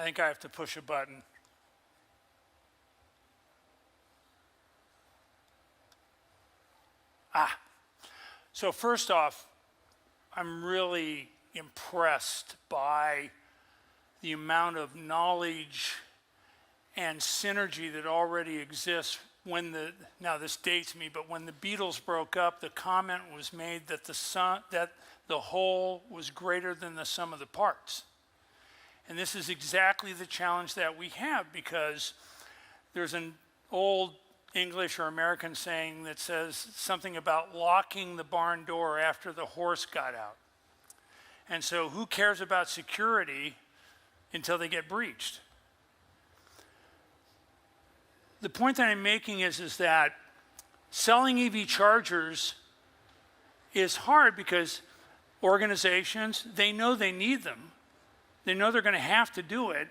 think I have to push a button. So first off, I'm really impressed by the amount of knowledge and synergy that already exists when now this dates me, but when the Beatles broke up, the comment was made that the whole was greater than the sum of the parts. And this is exactly the challenge that we have, because there's an old English or American saying that says something about locking the barn door after the horse got out. And so who cares about security until they get breached? The point that I'm making is that selling EV chargers is hard because organizations, they know they need them. They know they're going to have to do it,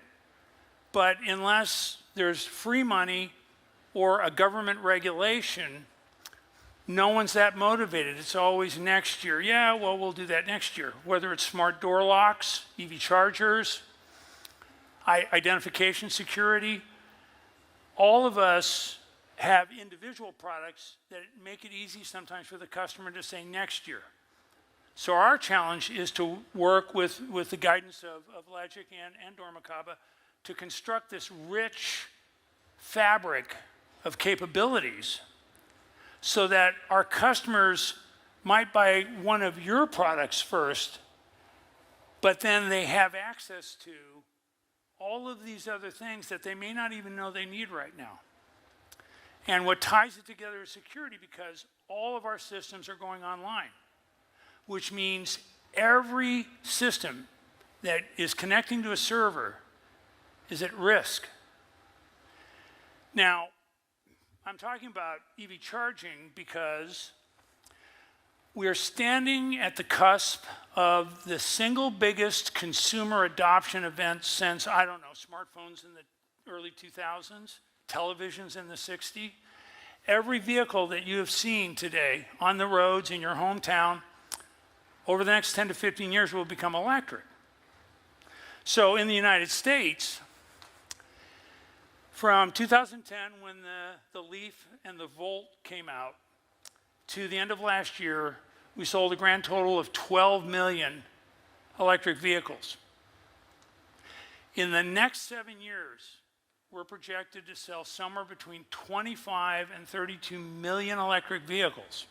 but unless there's free money or a government regulation, no one's that motivated. It's always next year. Yeah, well, we'll do that next year. Whether it's smart door locks, EV chargers, identification security, all of us have individual products that make it easy sometimes for the customer to say next year. So our challenge is to work with the guidance of LEGIC and Dormakaba to construct this rich fabric of capabilities so that our customers might buy one of your products first, but then they have access to all of these other things that they may not even know they need right now. And what ties it together is security, because all of our systems are going online, which means every system that is connecting to a server is at risk. Now, I'm talking about EV charging because we are standing at the cusp of the single biggest consumer adoption event since, I don't know, smartphones in the early 2000s, televisions in the 60s. Every vehicle that you have seen today on the roads in your hometown over the next 10 to 15 years will become electric. So in the United States, from 2010, when the Leaf and the Volt came out, to the end of last year, we sold a grand total of 12 million electric vehicles. In the next 7 years, we're projected to sell somewhere between 25 and 32 million electric vehicles,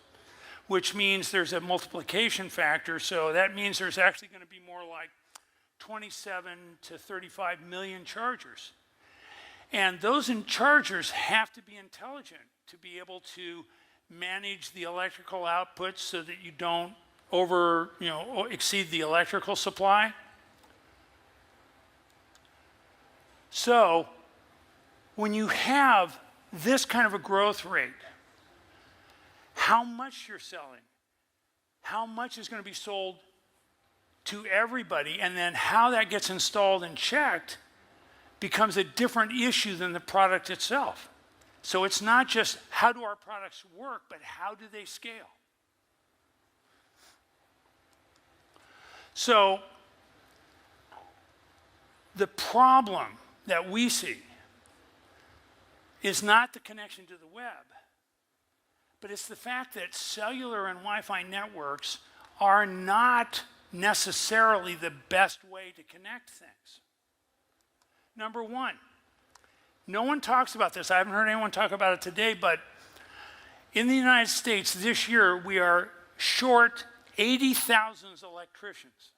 which means there's a multiplication factor. So that means there's actually going to be more like 27 to 35 million chargers. And those chargers have to be intelligent to be able to manage the electrical outputs so that you don't exceed the electrical supply. So when you have this kind of a growth rate, how much you're selling, how much is going to be sold to everybody, and then how that gets installed and checked becomes a different issue than the product itself. So it's not just how do our products work, but how do they scale? So the problem that we see is not the connection to the web, but it's the fact that cellular and Wi-Fi networks are not necessarily the best way to connect things. Number one, no one talks about this. I haven't heard anyone talk about it today, but in the United States this year, we are short 80,000 electricians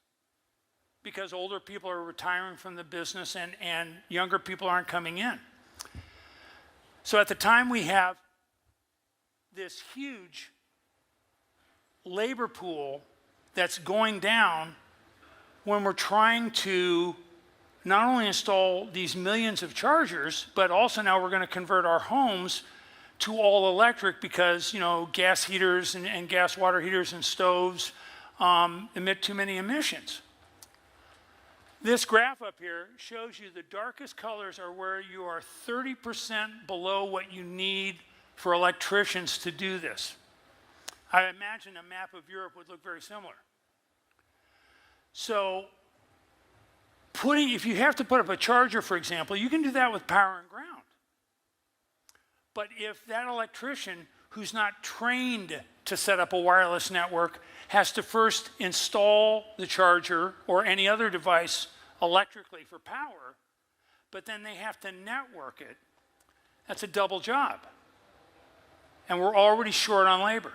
because older people are retiring from the business and younger people aren't coming in. So at the time we have this huge labor pool that's going down when we're trying to not only install these millions of chargers, but also now we're going to convert our homes to all electric because, gas heaters and gas water heaters and stoves emit too many emissions. This graph up here shows you the darkest colors are where you are 30% below what you need for electricians to do this. I imagine a map of Europe would look very similar. So if you have to put up a charger, for example, you can do that with power and ground. But if that electrician who's not trained to set up a wireless network has to first install the charger or any other device electrically for power, but then they have to network it, that's a double job. And we're already short on labor.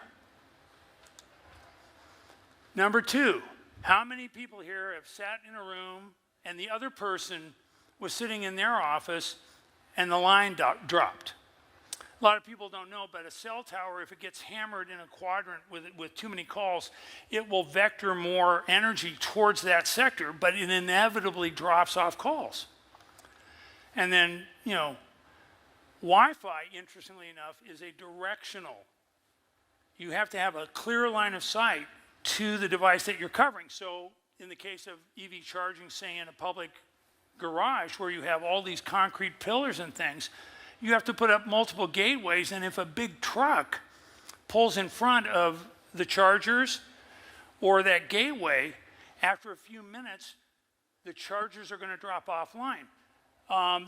Number two, how many people here have sat in a room and the other person was sitting in their office and the line dropped? A lot of people don't know, but a cell tower, if it gets hammered in a quadrant with too many calls, it will vector more energy towards that sector, but it inevitably drops off calls. And then, you know, Wi-Fi, interestingly enough, is a directional. You have to have a clear line of sight to the device that you're covering. So in the case of EV charging, say in a public garage where you have all these concrete pillars and things, you have to put up multiple gateways, and if a big truck pulls in front of the chargers or that gateway, after a few minutes, the chargers are going to drop offline.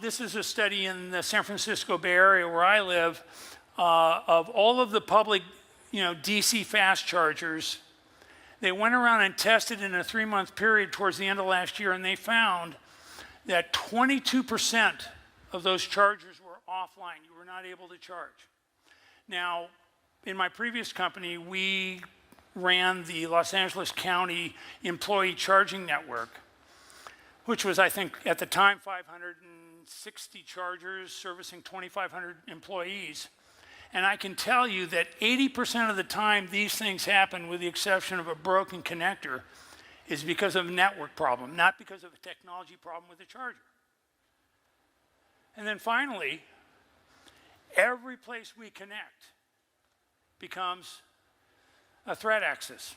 This is a study in the San Francisco Bay Area where I live of all of the public, DC fast chargers. They went around and tested in a 3-month period towards the end of last year, and they found that 22% of those chargers were offline. You were not able to charge. Now, in my previous company, we ran the Los Angeles County Employee Charging Network, which was, I think, at the time, 560 chargers servicing 2,500 employees. And I can tell you that 80% of the time these things happen, with the exception of a broken connector, is because of a network problem, not because of a technology problem with the charger. And then finally, every place we connect becomes a threat axis.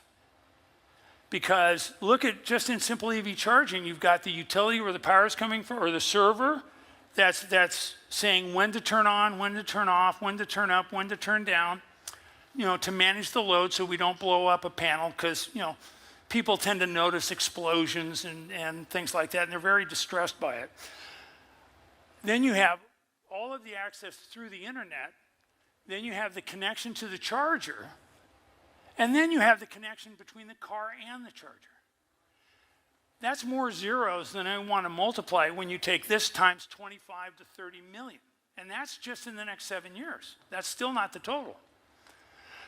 Because look at, just in simple EV charging, you've got the utility where the power is coming from, or the server that's saying when to turn on, when to turn off, when to turn up, when to turn down, to manage the load so we don't blow up a panel, because, people tend to notice explosions and things like that, and they're very distressed by it. Then you have all of the access through the internet. Then you have the connection to the charger. And then you have the connection between the car and the charger. That's more zeros than I want to multiply when you take this times 25 to 30 million. And that's just in the next 7 years. That's still not the total.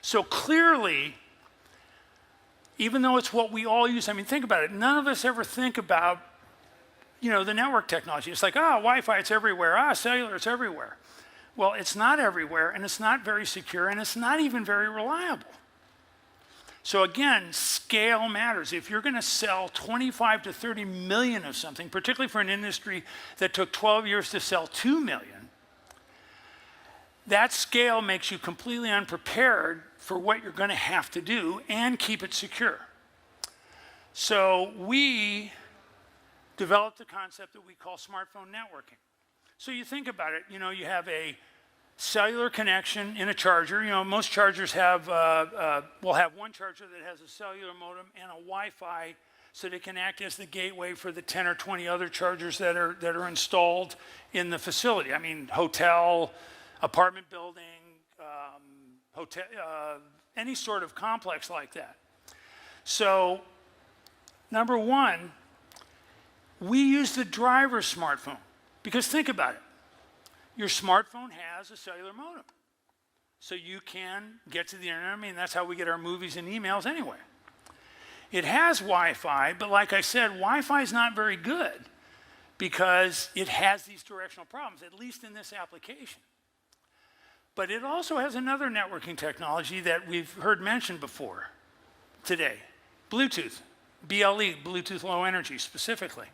So clearly, even though it's what we all use, I mean, think about it. None of us ever think about the network technology. It's like, Wi-Fi, it's everywhere. Cellular, it's everywhere. Well, it's not everywhere, and it's not very secure, and it's not even very reliable. So again, scale matters. If you're going to sell 25 to 30 million of something, particularly for an industry that took 12 years to sell 2 million, that scale makes you completely unprepared for what you're going to have to do and keep it secure. So we developed a concept that we call smartphone networking. So you think about it, you have a cellular connection in a charger. Most chargers will have one charger that has a cellular modem and a Wi-Fi, so they can act as the gateway for the 10 or 20 other chargers that are installed in the facility. I mean, hotel, apartment building, hotel, any sort of complex like that. So, number one, we use the driver's smartphone, because think about it. Your smartphone has a cellular modem, so you can get to the internet. I mean, that's how we get our movies and emails anyway. It has Wi-Fi, but like I said, Wi-Fi is not very good because it has these directional problems, at least in this application. But it also has another networking technology that we've heard mentioned before today, Bluetooth, BLE, Bluetooth Low Energy specifically.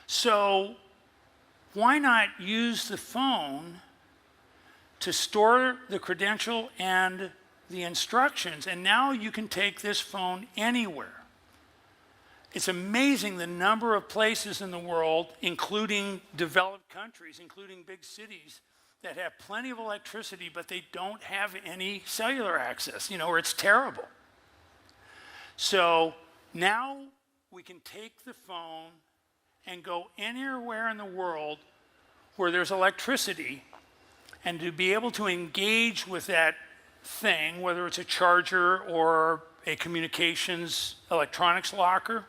So why not use the phone to store the credential and the instructions, and now you can take this phone anywhere. It's amazing the number of places in the world, including developed countries, including big cities, that have plenty of electricity, but they don't have any cellular access, or it's terrible. So now we can take the phone and go anywhere in the world where there's electricity, and to be able to engage with that thing, whether it's a charger or a communications electronics locker,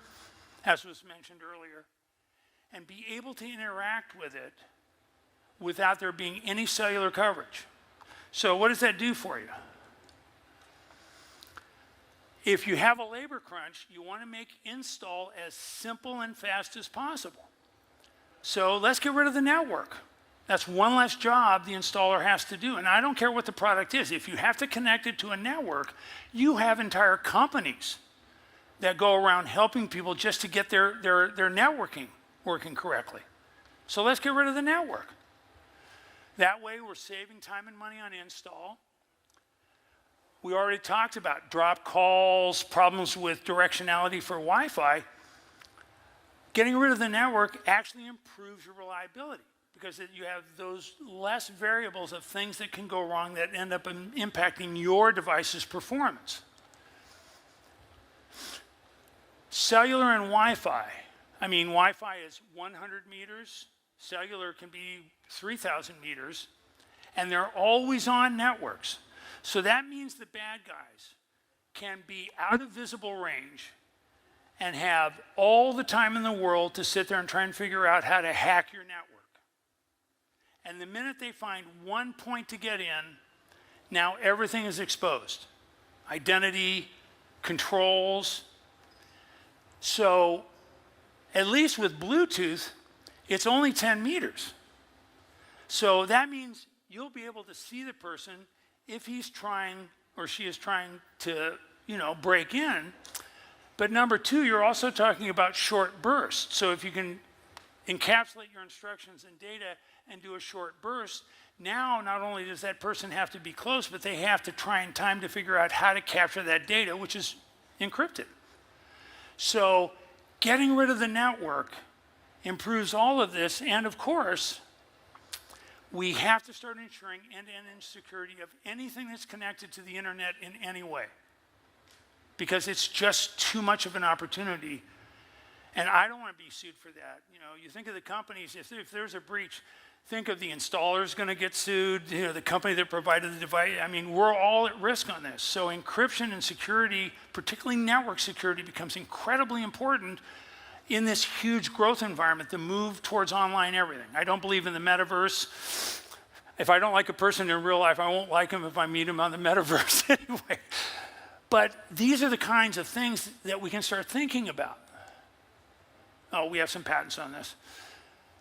as was mentioned earlier, and be able to interact with it without there being any cellular coverage. So what does that do for you? If you have a labor crunch, you want to make install as simple and fast as possible. So let's get rid of the network. That's one less job the installer has to do. And I don't care what the product is. If you have to connect it to a network, you have entire companies that go around helping people just to get their networking working correctly. So let's get rid of the network. That way we're saving time and money on install. We already talked about drop calls, problems with directionality for Wi-Fi. Getting rid of the network actually improves your reliability because you have those less variables of things that can go wrong that end up impacting your device's performance. Cellular and Wi-Fi. I mean, Wi-Fi is 100 meters. Cellular can be 3,000 meters. And they're always on networks. So that means the bad guys can be out of visible range and have all the time in the world to sit there and try and figure out how to hack your network. And the minute they find one point to get in, now everything is exposed. Identity, controls. So at least with Bluetooth, it's only 10 meters. So that means you'll be able to see the person if he's trying or she is trying to, break in. But number two, you're also talking about short bursts. So if you can encapsulate your instructions and data and do a short burst, now not only does that person have to be close, but they have to try in time to figure out how to capture that data, which is encrypted. So getting rid of the network improves all of this, and of course, we have to start ensuring end-to-end security of anything that's connected to the internet in any way, because it's just too much of an opportunity, and I don't want to be sued for that. You think of the companies, if there's a breach, think of the installer's going to get sued, the company that provided the device. I mean, we're all at risk on this. So encryption and security, particularly network security, becomes incredibly important in this huge growth environment, the move towards online everything. I don't believe in the metaverse. If I don't like a person in real life, I won't like him if I meet him on the metaverse anyway. But these are the kinds of things that we can start thinking about. Oh, we have some patents on this.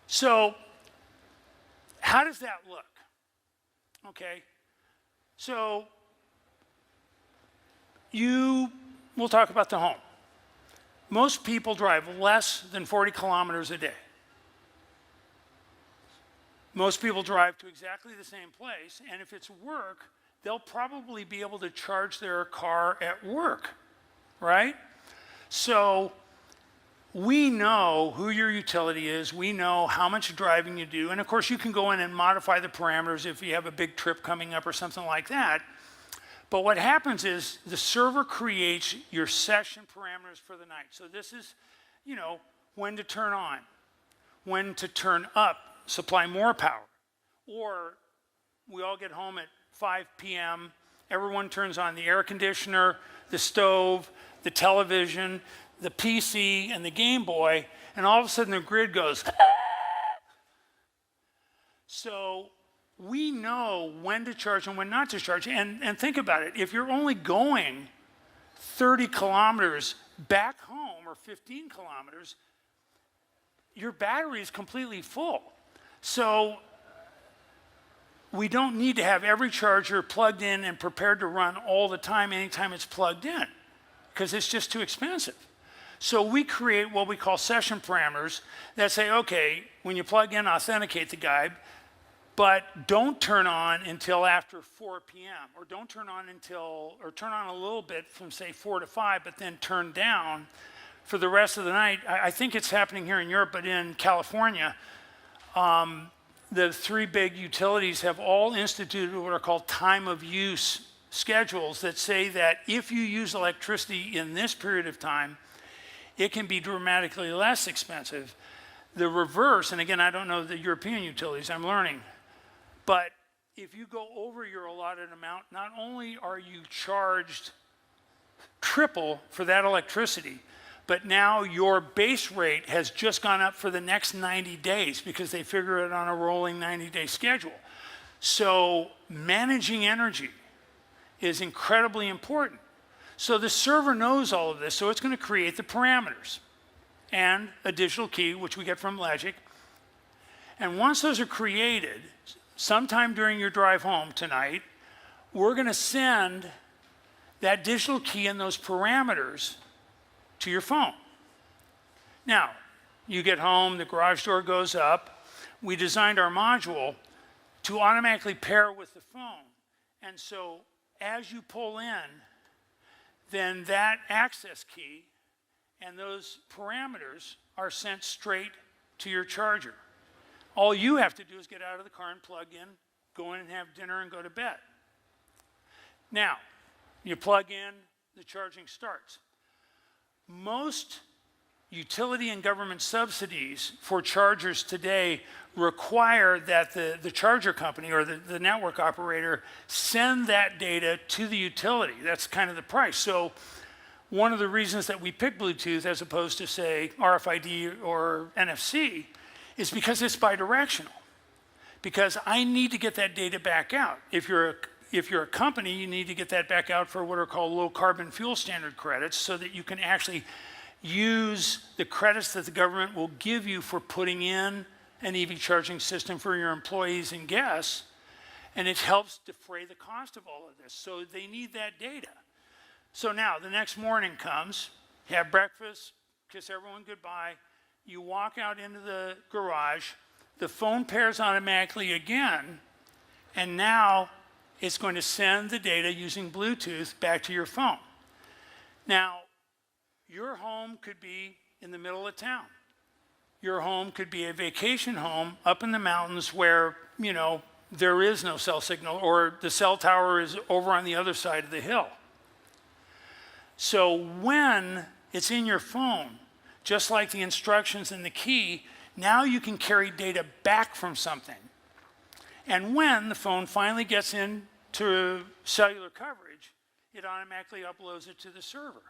So how does that look? Okay, so we'll talk about the home. Most people drive less than 40 kilometers a day. Most people drive to exactly the same place, and if it's work, they'll probably be able to charge their car at work, right? So we know who your utility is, we know how much driving you do, and of course you can go in and modify the parameters if you have a big trip coming up or something like that. But what happens is the server creates your session parameters for the night. So this is, when to turn on, when to turn up, supply more power. Or we all get home at 5 p.m., everyone turns on the air conditioner, the stove, the television, the PC, and the Game Boy, and all of a sudden the grid goes, So we know when to charge and when not to charge. And think about it. If you're only going 30 kilometers back home or 15 kilometers, your battery is completely full. So we don't need to have every charger plugged in and prepared to run all the time anytime it's plugged in, because it's just too expensive. So we create what we call session parameters that say, okay, when you plug in, authenticate the guy, but don't turn on until after 4 p.m. or don't turn on turn on a little bit from say 4 to 5, but then turn down for the rest of the night. I think it's happening here in Europe, but in California, the three big utilities have all instituted what are called time of use schedules that say that if you use electricity in this period of time, it can be dramatically less expensive The reverse, and again, I don't know the European utilities, I'm learning, but if you go over your allotted amount, not only are you charged triple for that electricity, but now your base rate has just gone up for the next 90 days because they figure it on a rolling 90-day schedule. So managing energy is incredibly important. So the server knows all of this, so it's going to create the parameters and a digital key, which we get from LEGIC. And once those are created, sometime during your drive home tonight, we're going to send that digital key and those parameters to your phone. Now, you get home, the garage door goes up. We designed our module to automatically pair with the phone. And so as you pull in, then that access key and those parameters are sent straight to your charger. All you have to do is get out of the car and plug in, go in and have dinner and go to bed. Now, you plug in, the charging starts. Most utility and government subsidies for chargers today require that the charger company or the network operator send that data to the utility. That's kind of the price. So one of the reasons that we pick Bluetooth as opposed to, say, RFID or NFC is because it's bidirectional. Because I need to get that data back out. If you're a company, you need to get that back out for what are called low carbon fuel standard credits so that you can actually use the credits that the government will give you for putting in an EV charging system for your employees and guests. And it helps defray the cost of all of this. So they need that data. So now the next morning comes, you have breakfast, kiss everyone goodbye, you walk out into the garage, the phone pairs automatically again, and now it's going to send the data using Bluetooth back to your phone. Now, your home could be in the middle of town. Your home could be a vacation home up in the mountains where, you know, there is no cell signal or the cell tower is over on the other side of the hill. So when it's in your phone, just like the instructions and the key, now you can carry data back from something. And when the phone finally gets into cellular coverage, it automatically uploads it to the server.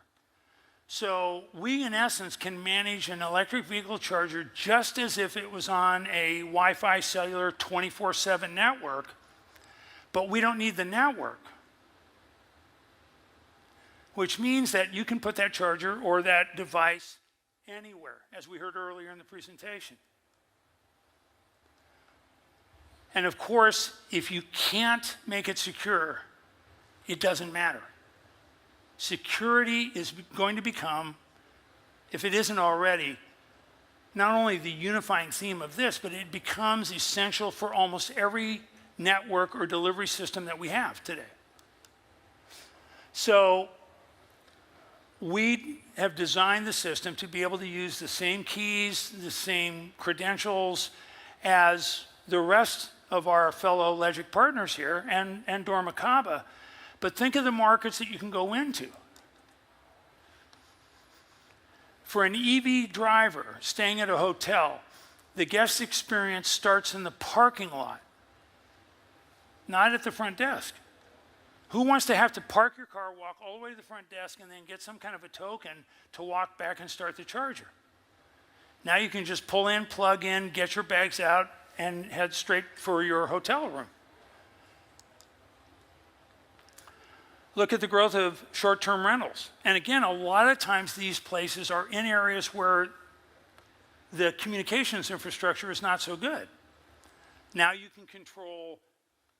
So we, in essence, can manage an electric vehicle charger just as if it was on a Wi-Fi cellular 24/7 network, but we don't need the network. Which means that you can put that charger or that device anywhere, as we heard earlier in the presentation. And of course, if you can't make it secure, it doesn't matter. Security is going to become, if it isn't already, not only the unifying theme of this, but it becomes essential for almost every network or delivery system that we have today. So we have designed the system to be able to use the same keys, the same credentials as the rest of our fellow LEGIC partners here and Dormakaba. But think of the markets that you can go into. For an EV driver staying at a hotel, the guest experience starts in the parking lot, not at the front desk. Who wants to have to park your car, walk all the way to the front desk, and then get some kind of a token to walk back and start the charger? Now you can just pull in, plug in, get your bags out, and head straight for your hotel room. Look at the growth of short-term rentals. And again, a lot of times these places are in areas where the communications infrastructure is not so good. Now you can control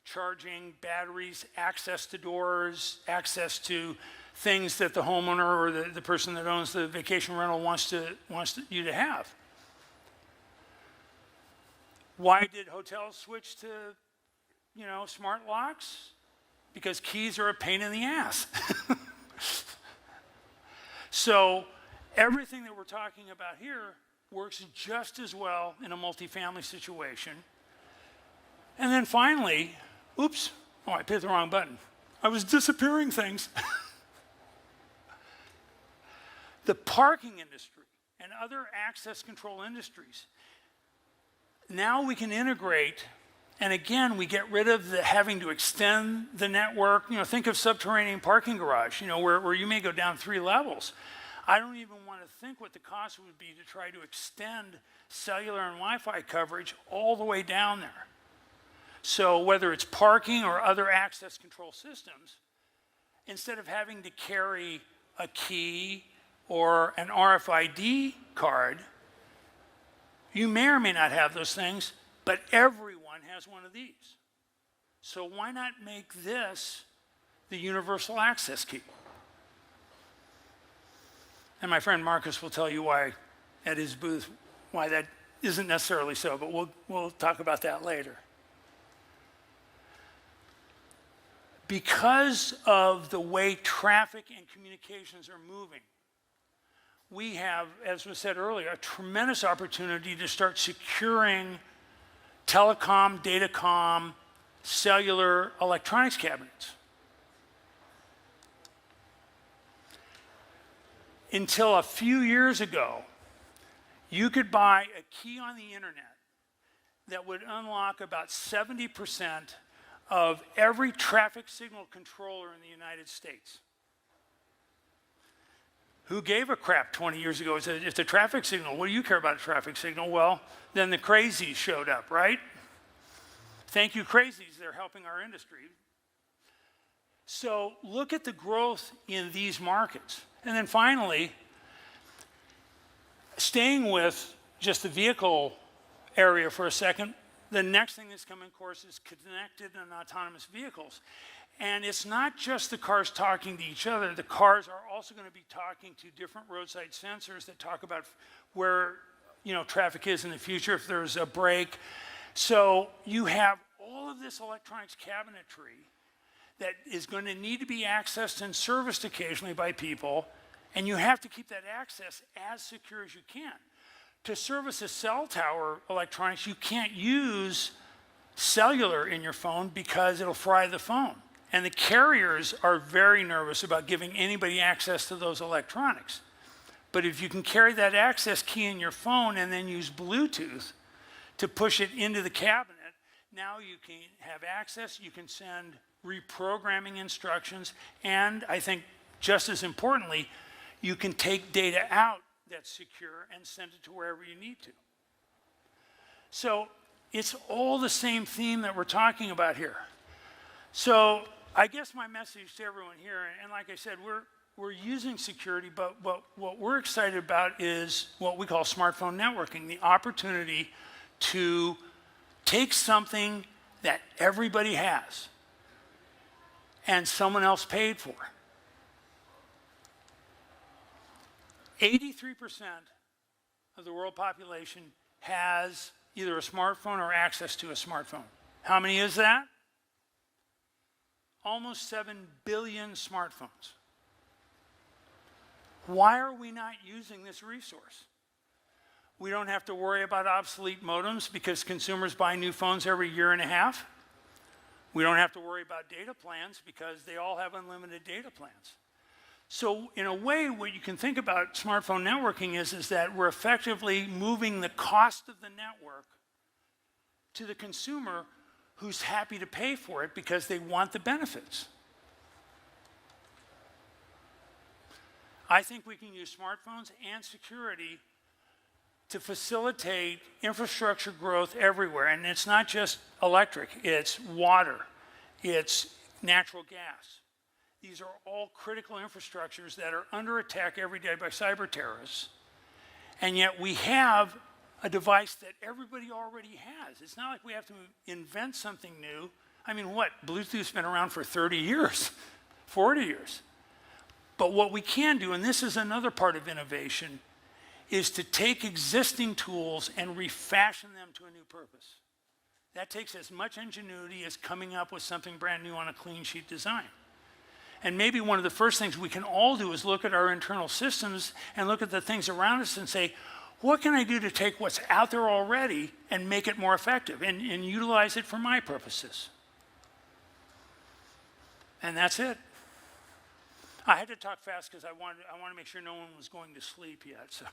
charging, batteries, access to doors, access to things that the homeowner or the person that owns the vacation rental wants you to have. Why did hotels switch to, smart locks? Because keys are a pain in the ass. So everything that we're talking about here works just as well in a multifamily situation. And then finally, oops, I hit the wrong button. I was disappearing things. The parking industry and other access control industries Now we can integrate, and again, we get rid of the having to extend the network. You know, think of subterranean parking garage, you know, where you may go down 3 levels. I don't even want to think what the cost would be to try to extend cellular and Wi-Fi coverage all the way down there. So whether it's parking or other access control systems, instead of having to carry a key or an RFID card, you may or may not have those things, but everyone has one of these. So why not make this the universal access key? And my friend Marcus will tell you why at his booth, why that isn't necessarily so, but we'll talk about that later. Because of the way traffic and communications are moving, we have, as was said earlier, a tremendous opportunity to start securing telecom, datacom, cellular electronics cabinets. Until a few years ago, you could buy a key on the internet that would unlock about 70% of every traffic signal controller in the United States. Who gave a crap 20 years ago? It's a traffic signal. What do you care about a traffic signal? Well, then the crazies showed up, right? Thank you, crazies. They're helping our industry. So look at the growth in these markets. And then finally, staying with just the vehicle area for a second, the next thing that's coming, of course, is connected and autonomous vehicles. And it's not just the cars talking to each other. The cars are also going to be talking to different roadside sensors that talk about where, you know, traffic is in the future, if there's a break. So you have all of this electronics cabinetry that is going to need to be accessed and serviced occasionally by people, and you have to keep that access as secure as you can. To service a cell tower electronics, you can't use cellular in your phone because it'll fry the phone. And the carriers are very nervous about giving anybody access to those electronics. But if you can carry that access key in your phone and then use Bluetooth to push it into the cabinet, now you can have access, you can send reprogramming instructions, and I think just as importantly, you can take data out that's secure and send it to wherever you need to. So it's all the same theme that we're talking about here. So I guess my message to everyone here, and like I said, we're using security, but what we're excited about is what we call smartphone networking, the opportunity to take something that everybody has and someone else paid for. 83% of the world population has either a smartphone or access to a smartphone. How many is that? Almost 7 billion smartphones. Why are we not using this resource? We don't have to worry about obsolete modems because consumers buy new phones every year and a half. We don't have to worry about data plans because they all have unlimited data plans. So in a way, what you can think about smartphone networking is that we're effectively moving the cost of the network to the consumer who's happy to pay for it because they want the benefits. I think we can use smartphones and security to facilitate infrastructure growth everywhere. And it's not just electric, it's water, it's natural gas. These are all critical infrastructures that are under attack every day by cyber terrorists. And yet we have a device that everybody already has. It's not like we have to invent something new. I mean, what? Bluetooth's been around for 30 years, 40 years. But what we can do, and this is another part of innovation, is to take existing tools and refashion them to a new purpose. That takes as much ingenuity as coming up with something brand new on a clean sheet design. And maybe one of the first things we can all do is look at our internal systems and look at the things around us and say, what can I do to take what's out there already and make it more effective and utilize it for my purposes? And that's it. I had to talk fast because I wanted to make sure no one was going to sleep yet. So.